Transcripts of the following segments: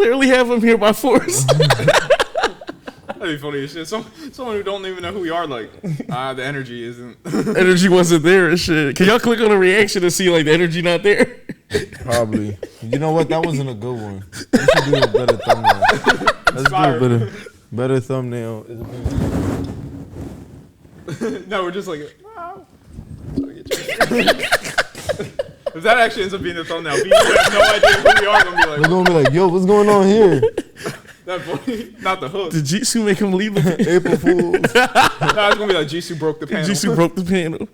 clearly have him here by force. That'd be funny as shit. Someone who don't even know who we are, like, the energy isn't. Energy wasn't there and shit. Can y'all click on the reaction and see like the energy not there? Probably. You know what? That wasn't a good one. We should do a better thumbnail. Let's do a better thumbnail. No, we're just like, wow. If that actually ends up being the thumbnail, people have no idea who we are. Gonna be like, they're gonna be like, yo, what's going on here? That funny, not the hook. Did Jisoo make him leave the April Fools. No, it's gonna be like Jisoo broke the panel. Jisoo broke the panel.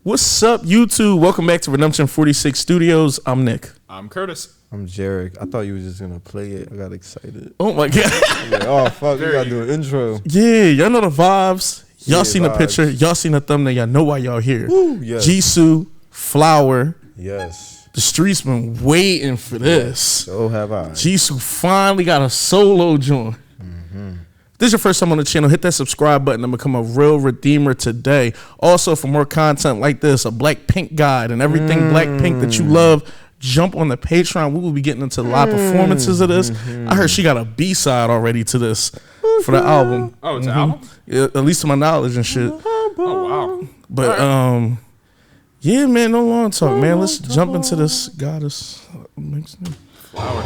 What's up, YouTube? Welcome back to Redemption 46 Studios. I'm Nick. I'm Curtis. I'm Jarek. I thought you were just gonna play it. I got excited. Oh my god. Like, oh fuck, we gotta do an intro. Yeah, y'all know the vibes. Y'all seen vibes. the picture. Y'all seen the thumbnail. Y'all know why y'all here. Woo, yes. Jisoo, Flower. Yes. The streets been waiting for this. So have I. Jisoo finally got a solo joint. If this is your first time on the channel, hit that subscribe button and become a real redeemer today. Also, for more content like this, a Blackpink guide and everything Blackpink that you love, jump on the Patreon. We will be getting into live performances of this. I heard she got a B-side already to this for the album. Oh, it's an album? Yeah, at least to my knowledge and shit. Oh, wow. But, yeah, man, no long talk, man. Let's jump into this goddess. Flower.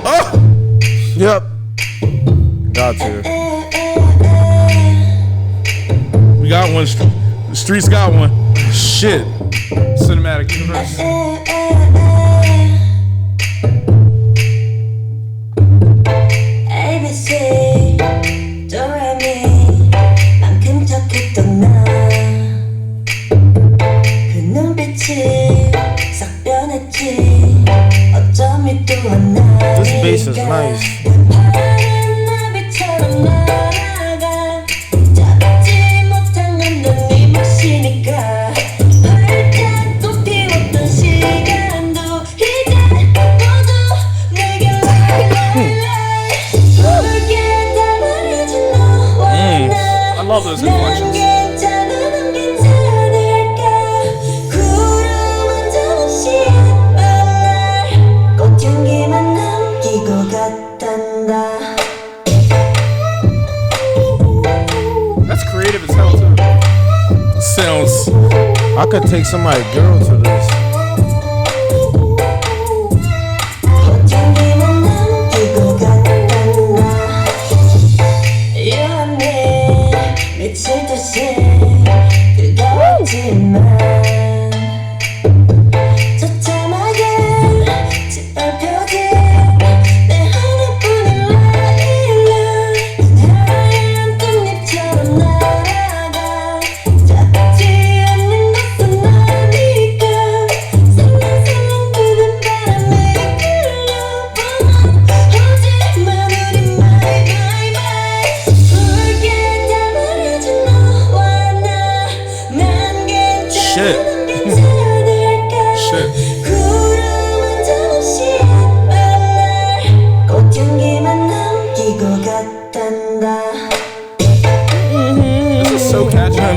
Oh! Yep. Got to. We got one. The streets got one. Shit. Cinematic universe. ABC, 도레미, 만큼 척했던 나. 그 눈빛이 싹 변했지. 어쩜 또 하나. This bass is nice. I love those inflections. That's creative as hell too. Sounds. I could take somebody's girl to this.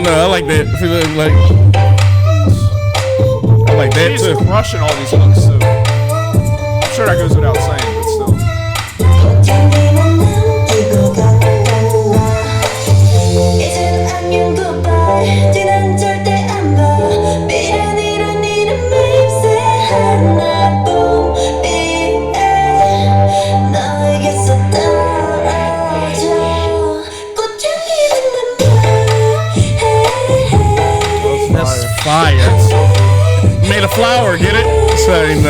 I like that. I like that He's too. crushing all these hooks, so I'm sure that goes without saying, but still. That's fire. Made a flower, get it? Saying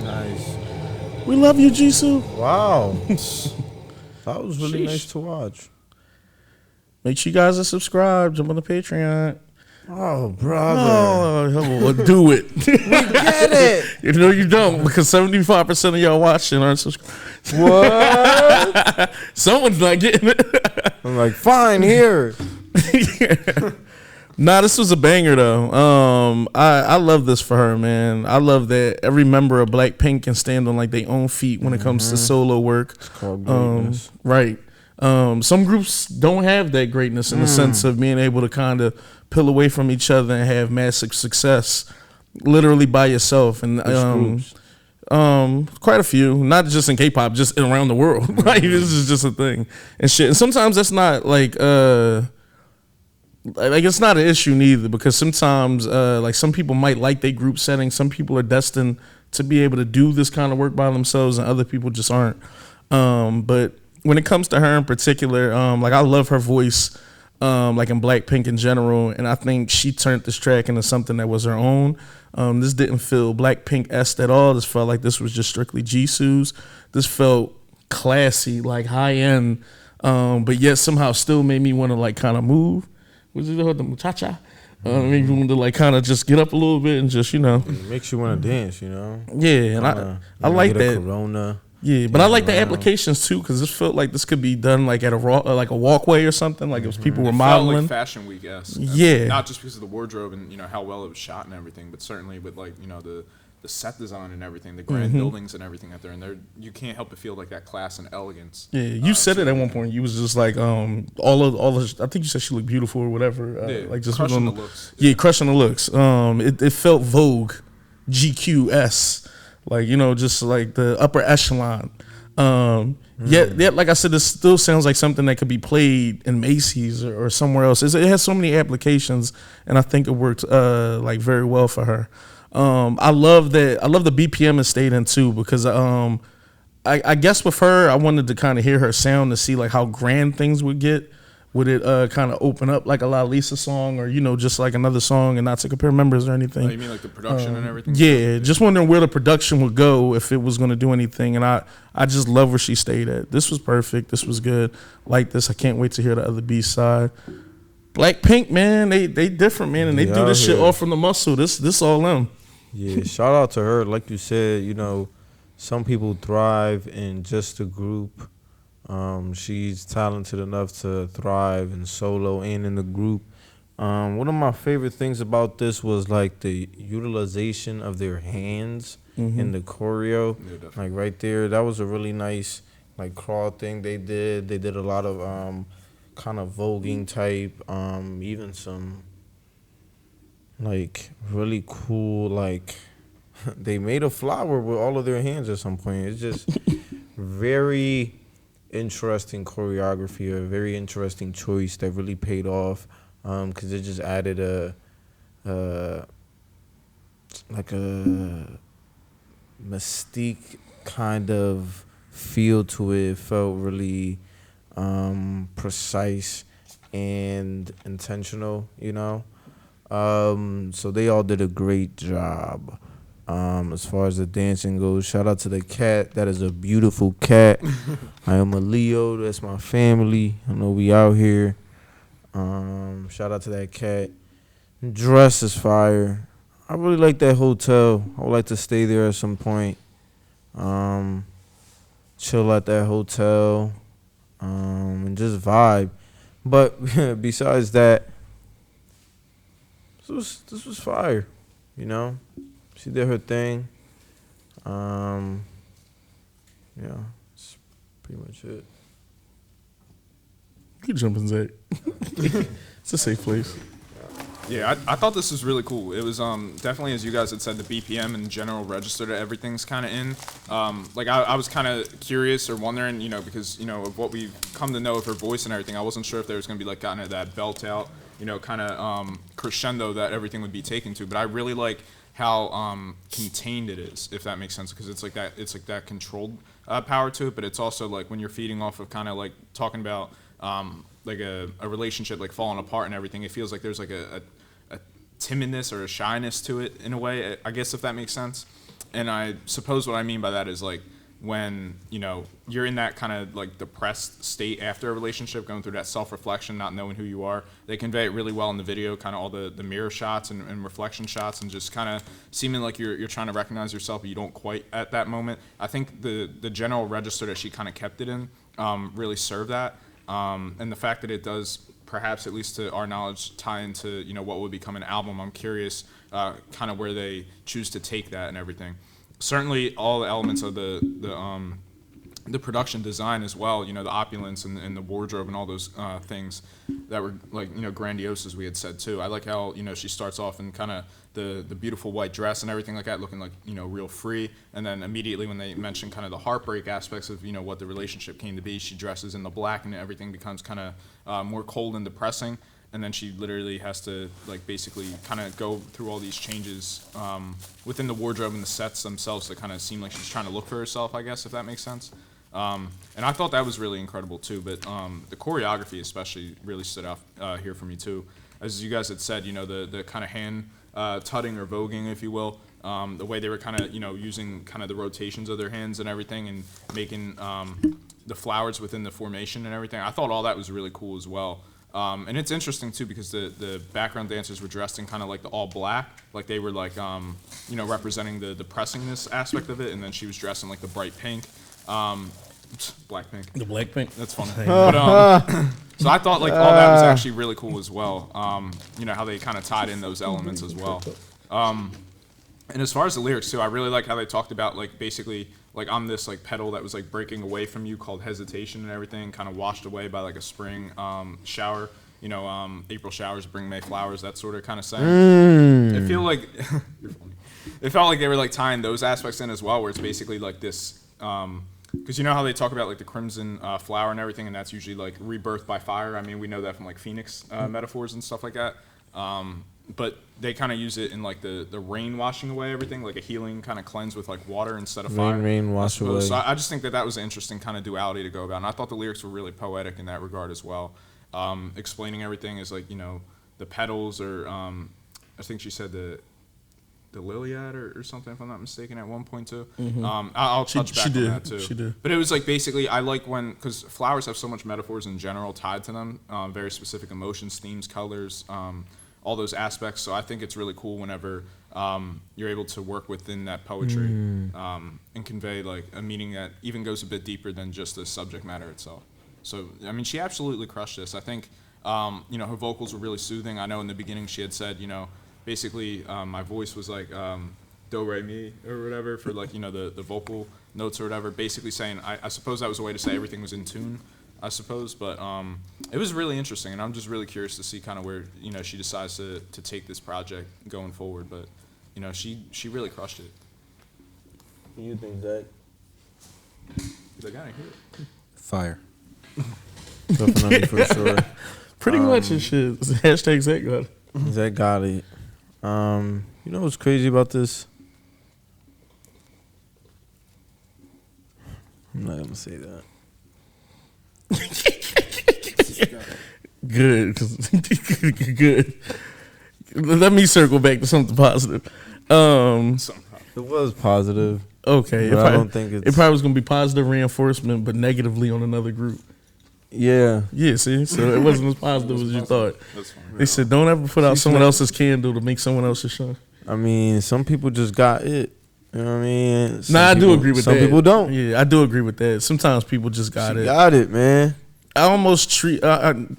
Nice. we love you, Jisoo. Wow. That was really Sheesh. nice to watch. Make sure you guys are subscribed. Jump on the Patreon. Oh, brother. Oh, do it. Get it. You know you don't, because 75% of y'all watching aren't subscribed. What? Someone's not getting it. I'm like, fine, here. Nah, this was a banger though. I love this for her, man. I love that every member of Blackpink can stand on like their own feet when it comes to solo work. It's called greatness. Right. Some groups don't have that greatness in the sense of being able to kind of peel away from each other and have massive success, literally by yourself. And groups? quite a few, not just in K-pop, just around the world. Like this is just a thing and shit. And sometimes that's not like it's not an issue neither, because sometimes like some people might like their group setting. Some people are destined to be able to do this kind of work by themselves, and other people just aren't. But when it comes to her in particular, like I love her voice, like in Blackpink in general, and I think she turned this track into something that was her own. This didn't feel Blackpink-esque at all. This felt like this was just strictly Jisoo's. This felt classy, like high-end, but yet somehow still made me want to like kind of move. Was it the muchacha? Made me want to like kind of just get up a little bit and just, you know. It makes you want to dance, you know? Yeah, and I like get a that. Corona. Yeah, but I like the applications too, because this felt like this could be done like at like a walkway or something. Like if people were Felt modeling. like Fashion Week-esque. Yeah. Not just because of the wardrobe and, you know, how well it was shot and everything, but certainly with, like, you know, the set design and everything, the grand buildings and everything out there. And there, you can't help but feel like that class and elegance. Yeah, you said it at one point. You was just like all of. I think you said she looked beautiful or whatever. Yeah, like just crushing the looks. Yeah, crushing the looks. It felt Vogue, GQS, like, you know, just like the upper echelon. Yet, like I said, this still sounds like something that could be played in Macy's or somewhere else. It has so many applications, and I think it worked like very well for her. I love that. I love the BPM it stayed in too, because I guess with her, I wanted to kind of hear her sound to see like how grand things would get. Would it kind of open up like a La Lisa song, or, you know, just like another song, and not to compare members or anything? Oh, you mean like the production and everything? Yeah, just wondering where the production would go if it was going to do anything. And I just love where she stayed at. This was perfect. This was good. Like this. I can't wait to hear the other B side. Blackpink, man, they different, man, and they do this shit all from the muscle. This all them. Yeah, shout out to her. Like you said, you know, some people thrive in just a group. She's talented enough to thrive in solo and in the group. One of my favorite things about this was like the utilization of their hands in the choreo. Yeah, like right there, that was a really nice like crawl thing they did. They did a lot of kind of voguing type, even some like really cool, like they made a flower with all of their hands at some point. It's just very interesting choreography, a very interesting choice that really paid off, because it just added a mystique kind of feel to it. It felt really precise and intentional, you know. So they all did a great job. As far as the dancing goes, shout out to the cat. That is a beautiful cat. I am a Leo. That's my family. I know we out here. Shout out to that cat. Dress is fire. I really like that hotel. I would like to stay there at some point. Chill at that hotel. And just vibe. But besides that, this was fire, you know. She did her thing. Yeah, that's pretty much it. You jump in, Zach. It's a safe place. Yeah, I thought this was really cool. It was definitely, as you guys had said, the BPM and general register that everything's kind of in. Like I was kind of curious or wondering, you know, because, you know, of what we've come to know of her voice and everything, I wasn't sure if there was going to be like kind of that belt out, you know, kind of crescendo that everything would be taken to. But I really like how contained it is, if that makes sense, because it's like that controlled power to it, but it's also like when you're feeding off of kind of like talking about like a relationship like falling apart and everything, it feels like there's like a timidness or a shyness to it in a way, I guess, if that makes sense. And I suppose what I mean by that is like when, you know, you're in that kind of like depressed state after a relationship, going through that self-reflection, not knowing who you are. They convey it really well in the video, kind of all the mirror shots and reflection shots, and just kind of seeming like you're trying to recognize yourself, but you don't quite at that moment. I think the general register that she kind of kept it in really served that. And the fact that it does perhaps, at least to our knowledge, tie into, you know, what would become an album. I'm curious kind of where they choose to take that and everything. Certainly all the elements of the production design as well, you know, the opulence and the wardrobe and all those things that were, like, you know, grandiose, as we had said too. I like how, you know, she starts off in kind of the beautiful white dress and everything like that, looking like, you know, real free, and then immediately when they mention kind of the heartbreak aspects of, you know, what the relationship came to be, she dresses in the black and everything becomes kind of more cold and depressing, and then she literally has to, like, basically kind of go through all these changes within the wardrobe and the sets themselves that kind of seem like she's trying to look for herself, I guess, if that makes sense. And I thought that was really incredible too, but the choreography especially really stood out here for me too. As you guys had said, you know, the kind of hand tutting or voguing, if you will, the way they were kind of, you know, using kind of the rotations of their hands and everything, and making the flowers within the formation and everything. I thought all that was really cool as well. And it's interesting too because the background dancers were dressed in kind of like the all black, like they were like, you know, representing the depressingness aspect of it, and then she was dressed in like the bright pink. Blackpink. The Blackpink. That's funny. But, so I thought like all that was actually really cool as well. You know, how they kind of tied in those elements as well. And as far as the lyrics too, I really like how they talked about, like, basically, like, I'm this like petal that was like breaking away from you, called hesitation, and everything kind of washed away by like a spring shower. You know, April showers bring May flowers, that sort of kind of saying. It feel like you're funny. It felt like they were like tying those aspects in as well, where it's basically like this. Because you know how they talk about like the crimson flower and everything, and that's usually like rebirth by fire. I mean, we know that from like phoenix metaphors and stuff like that. But they kind of use it in like the rain washing away everything, like a healing kind of cleanse with like water instead of fire. Rain wash away. So I just think that was an interesting kind of duality to go about. And I thought the lyrics were really poetic in that regard as well. Explaining everything is like, you know, the petals, or I think she said the Liliad or something, if I'm not mistaken, at one point too. I'll touch back on that too. She did. But it was like basically, I like when, because flowers have so much metaphors in general tied to them, very specific emotions, themes, colors, all those aspects. So I think it's really cool whenever you're able to work within that poetry and convey like a meaning that even goes a bit deeper than just the subject matter itself. So I mean, she absolutely crushed this. I think you know, her vocals were really soothing. I know in the beginning she had said, you know, basically, my voice was like do, re, mi, or whatever for like, you know, the vocal notes or whatever. Basically saying, I suppose that was a way to say everything was in tune, I suppose. But it was really interesting, and I'm just really curious to see kind of where, you know, she decides to take this project going forward. But, you know, she really crushed it. What do you think, Zach? Like, I didn't hear it. Fire. Definitely for sure. Pretty much and shit. Hashtag Zach got it. Zach got it. You know what's crazy about this? I'm not gonna say that. Good. Good. Let me circle back to something positive. It was positive. Okay. But I don't think it probably was gonna be positive reinforcement, but negatively on another group. Yeah. Yeah, see? So it wasn't as positive as you thought. That's fine. They said, don't ever put out someone else's candle to make someone else's shine. I mean, some people just got it. You know what I mean? I do agree with that. Some people don't. Yeah, I do agree with that. Sometimes people just got it. Got it, man. I almost treat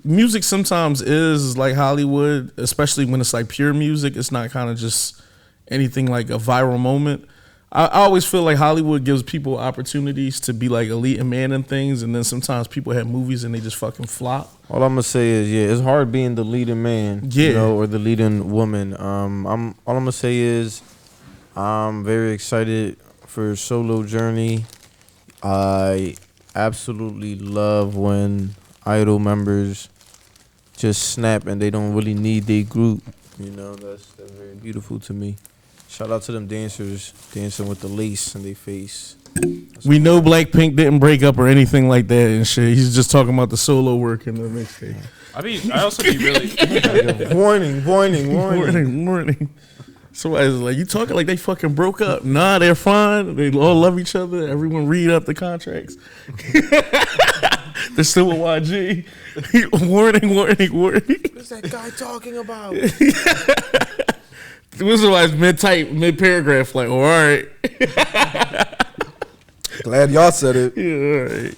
music sometimes is like Hollywood, especially when it's like pure music. It's not kind of just anything like a viral moment. I always feel like Hollywood gives people opportunities to be like elite and man and things, and then sometimes people have movies and they just fucking flop. All I'm gonna say is, yeah, it's hard being the leading man, you know, or the leading woman. All I'm gonna say is, I'm very excited for Solo Journey. I absolutely love when idol members just snap and they don't really need their group. You know, that's very beautiful to me. Shout out to them dancers dancing with the lace in their face. We know Blackpink didn't break up or anything like that and shit. He's just talking about the solo work and the mixtape. I also be really Warning. Somebody's like, you talking like they fucking broke up? Nah, they're fine. They all love each other. Everyone read up the contracts. They're still with YG. Warning. What is that guy talking about? This is why it's mid-paragraph, like, all right. Glad y'all said it. Yeah, all right.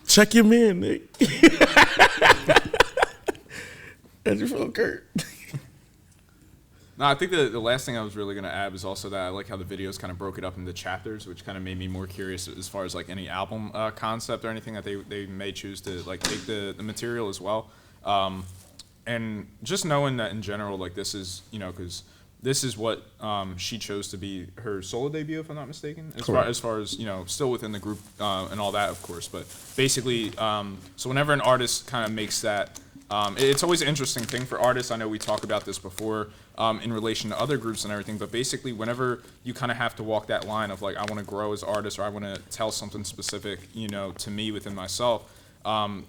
Check your man, Nick. How'd you feel, Kurt? No, I think the last thing I was really going to add was also that I like how the videos kind of broke it up into chapters, which kind of made me more curious as far as like any album concept or anything that they may choose to like take the material as well. And just knowing that in general, like this is, because this is what she chose to be her solo debut, if I'm not mistaken, as far as, still within the group and all that, of course. But basically, so whenever an artist kind of makes that, it's always an interesting thing for artists. I know we talked about this before in relation to other groups and everything, but basically whenever you kind of have to walk that line of like, I want to grow as an artist or I want to tell something specific, to me within myself,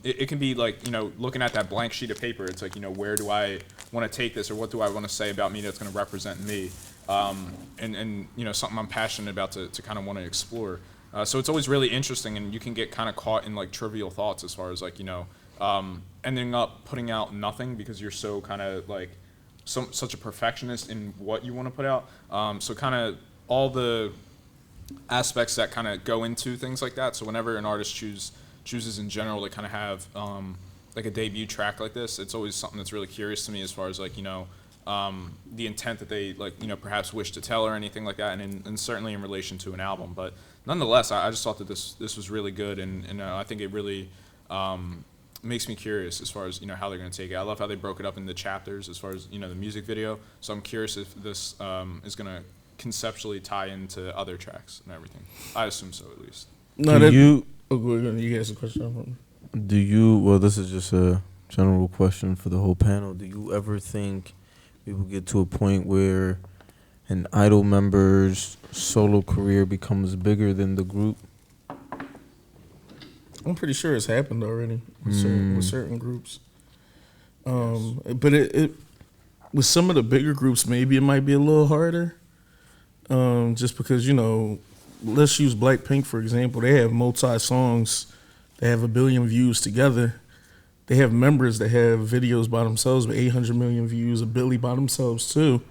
it can be like, looking at that blank sheet of paper, it's like, where do I want to take this or what do I want to say about me that's going to represent me? And something I'm passionate about to kind of want to explore. So it's always really interesting, and you can get kind of caught in like trivial thoughts as far as like, ending up putting out nothing because you're so kind of like such a perfectionist in what you want to put out. So kind of all the aspects that kind of go into things like that. So whenever an artist chooses in general to kind of have like a debut track like this, it's always something that's really curious to me as far as like, the intent that they like, perhaps wish to tell or anything like that. And certainly in relation to an album, but nonetheless, I just thought that this was really good. And I think it really, makes me curious as far as how they're going to take it. I love how they broke it up into chapters as far as the music video. So I'm curious if this is going to conceptually tie into other tracks and everything. I assume so, at least. No, you asked a question. Well, this is just a general question for the whole panel. Do you ever think we will get to a point where an idol member's solo career becomes bigger than the group? I'm pretty sure it's happened already with certain groups. But it with some of the bigger groups, maybe it might be a little harder. Just because, let's use Blackpink, for example. They have multi-songs. They have 1 billion views together. They have members that have videos by themselves with 800 million views, a billion by themselves, too.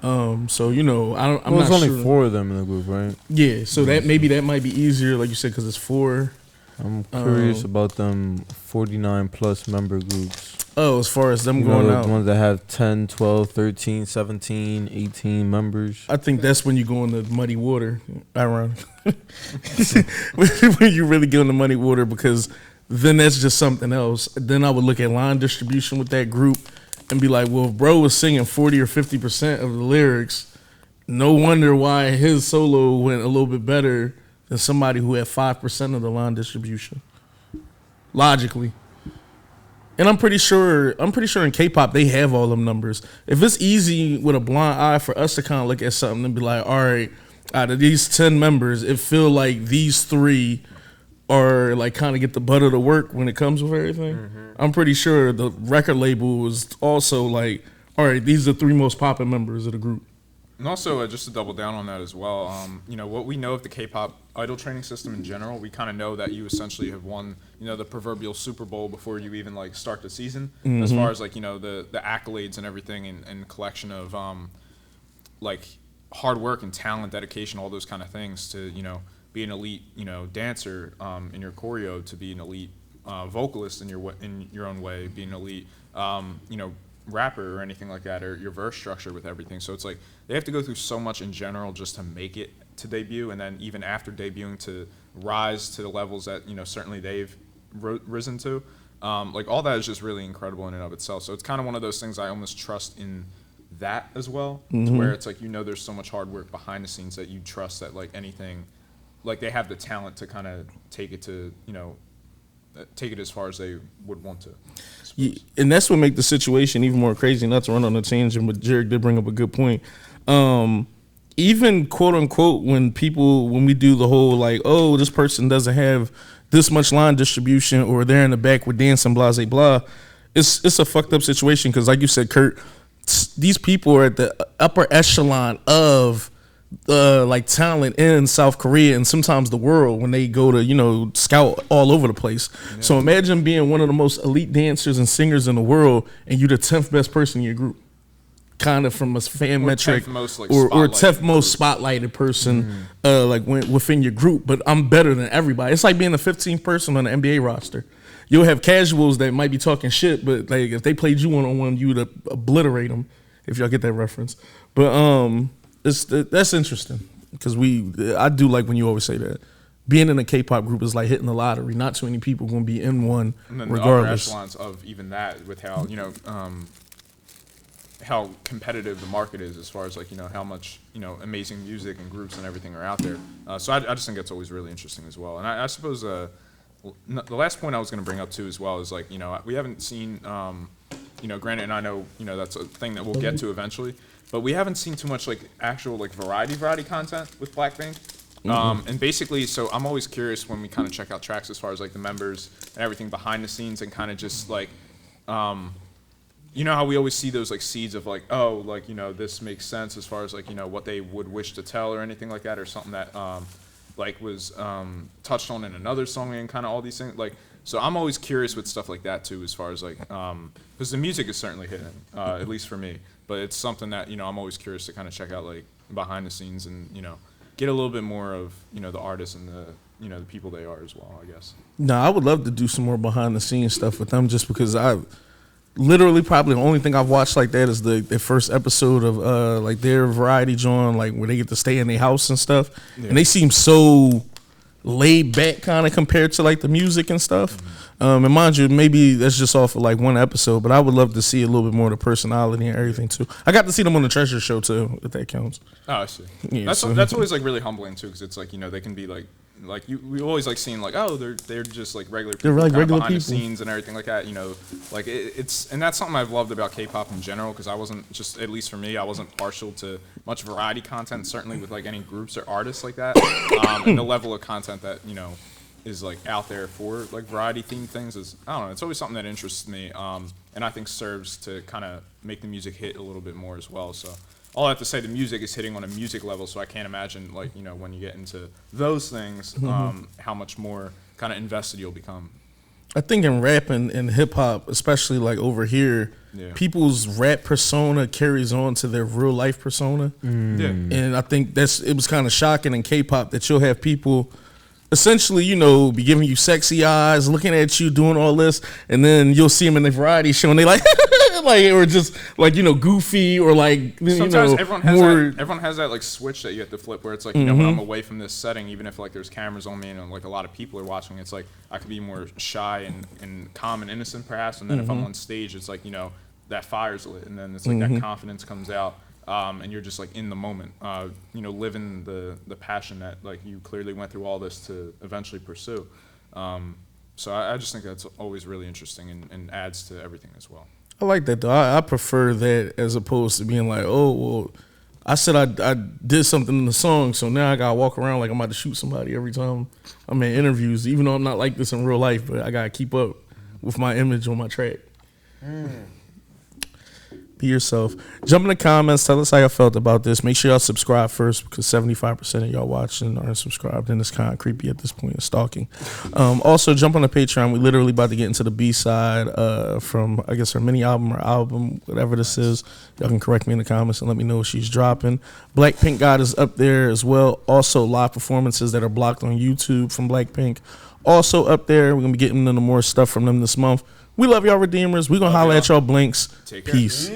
I'm not there's only sure. 4 of them in the group, right? Yeah, so that might be easier, like you said, because it's 4. I'm curious about them 49 plus member groups. Oh, as far as them going out. The ones that have 10, 12, 13, 17, 18 members. I think that's when you go in the muddy water. Ironic. When you really get in the muddy water, because then that's just something else. Then I would look at line distribution with that group and be like, well, if bro was singing 40 or 50% of the lyrics, no wonder why his solo went a little bit better than somebody who had 5% of the line distribution. Logically. And I'm pretty sure in K-pop they have all them numbers. If it's easy with a blind eye for us to kind of look at something and be like, all right, out of these 10 members, it feel like these 3 are like kind of get the butt of the work when it comes with everything. Mm-hmm. I'm pretty sure the record label was also like, all right, these are the 3 most popular members of the group. And also, just to double down on that as well, what we know of the K-pop idol training system in general, we kind of know that you essentially have won, the proverbial Super Bowl before you even like start the season. Mm-hmm. As far as like, the accolades and everything and collection of like hard work and talent, dedication, all those kind of things to, be an elite, dancer in your choreo, to be an elite vocalist in your own way, be an elite, rapper or anything like that, or your verse structure with everything. So it's like they have to go through so much in general just to make it to debut, and then even after debuting to rise to the levels that certainly they've risen to. Like all that is just really incredible in and of itself. So it's kind of one of those things I almost trust in that as well, to where it's like there's so much hard work behind the scenes that you trust that like anything, like they have the talent to kind of take it to take it as far as they would want to. Yeah, and that's what makes the situation even more crazy. Not to run on a tangent, but Jared did bring up a good point. Even quote unquote, when we do the whole like, oh, this person doesn't have this much line distribution, or they're in the back with dancing, blah, blah, blah. It's a fucked up situation because, like you said, Kurt, these people are at the upper echelon of like talent in South Korea and sometimes the world when they go to scout all over the place. Yeah. So imagine being one of the most elite dancers and singers in the world and you're the 10th best person in your group, kind of from a fan metric, 10th most, like, or 10th most spotlighted person like within your group. But I'm better than everybody. It's like being the 15th person on the NBA roster. you'll have casuals that might be talking shit, but like if they played you one-on-one, you would obliterate them. If y'all get that reference, but that's interesting because I do like when you always say that. Being in a K-pop group is like hitting the lottery. Not too many people going to be in one, and then regardless. The upper echelons of even that, with how how competitive the market is, as far as like how much amazing music and groups and everything are out there. So I just think that's always really interesting as well. And I suppose the last point I was going to bring up too as well is like we haven't seen granted, and I know that's a thing that we'll get to eventually, but we haven't seen too much like actual like variety content with Blackpink. And basically, so I'm always curious when we kind of check out tracks as far as like the members and everything behind the scenes, and kind of just like, how we always see those like seeds of like, oh, like, this makes sense as far as like, what they would wish to tell or anything like that, or something that like was touched on in another song, and kind of all these things. Like, so I'm always curious with stuff like that too, as far as like, because the music is certainly hidden, at least for me, but it's something that, I'm always curious to kind of check out like behind the scenes and, get a little bit more of the artists and the the people they are as well, I guess. No, I would love to do some more behind the scenes stuff with them, just because I literally probably the only thing I've watched like that is the first episode of like their variety joint, like where they get to stay in their house and stuff, and they seem so laid back kind of compared to like the music and stuff. And mind you, maybe that's just off of like one episode, but I would love to see a little bit more of the personality and everything too. I got to see them on the Treasure Show too, if that counts. Oh, I see. Yeah, that's always like really humbling too, because it's like they can be like we always like seeing like, oh, they're just like regular people, they're like regular behind people. the scenes and everything like that. Like it's and that's something I've loved about K-pop in general, because I wasn't, just at least for me, I wasn't partial to much variety content, certainly with like any groups or artists like that. And the level of content that is like out there for like variety themed things is, I don't know, it's always something that interests me, and I think serves to kind of make the music hit a little bit more as well. So all I have to say, the music is hitting on a music level, so I can't imagine like when you get into those things, how much more kind of invested you'll become. I think in rap and hip hop, especially like over here, people's rap persona carries on to their real life persona. And I think it was kind of shocking in K-pop that you'll have people essentially, be giving you sexy eyes, looking at you, doing all this, and then you'll see them in the variety show, and they like, like, or just like goofy, or like sometimes everyone has that like switch that you have to flip, where it's like when I'm away from this setting, even if like there's cameras on me and like a lot of people are watching, it's like I could be more shy and calm and innocent perhaps, and then if I'm on stage, it's like that fire's lit, and then it's like that confidence comes out. And you're just like in the moment, living the passion that like you clearly went through all this to eventually pursue. So I just think that's always really interesting and adds to everything as well. I like that though. I prefer that as opposed to being like, oh, well, I said I did something in the song, so now I gotta walk around like I'm about to shoot somebody every time I'm in interviews, even though I'm not like this in real life, but I gotta keep up with my image on my track. Be yourself. Jump in the comments. Tell us how y'all felt about this. Make sure y'all subscribe first, because 75% of y'all watching aren't subscribed, and it's kind of creepy at this point. It's stalking. Also, jump on the Patreon. We literally about to get into the B-side from, I guess, her mini album or album, whatever this is. Y'all can correct me in the comments and let me know what she's dropping. Blackpink God is up there as well. Also, live performances that are blocked on YouTube from Blackpink. Also up there. We're going to be getting into more stuff from them this month. We love y'all, Redeemers. We're going to holler at y'all, Blinks. Take care. Peace.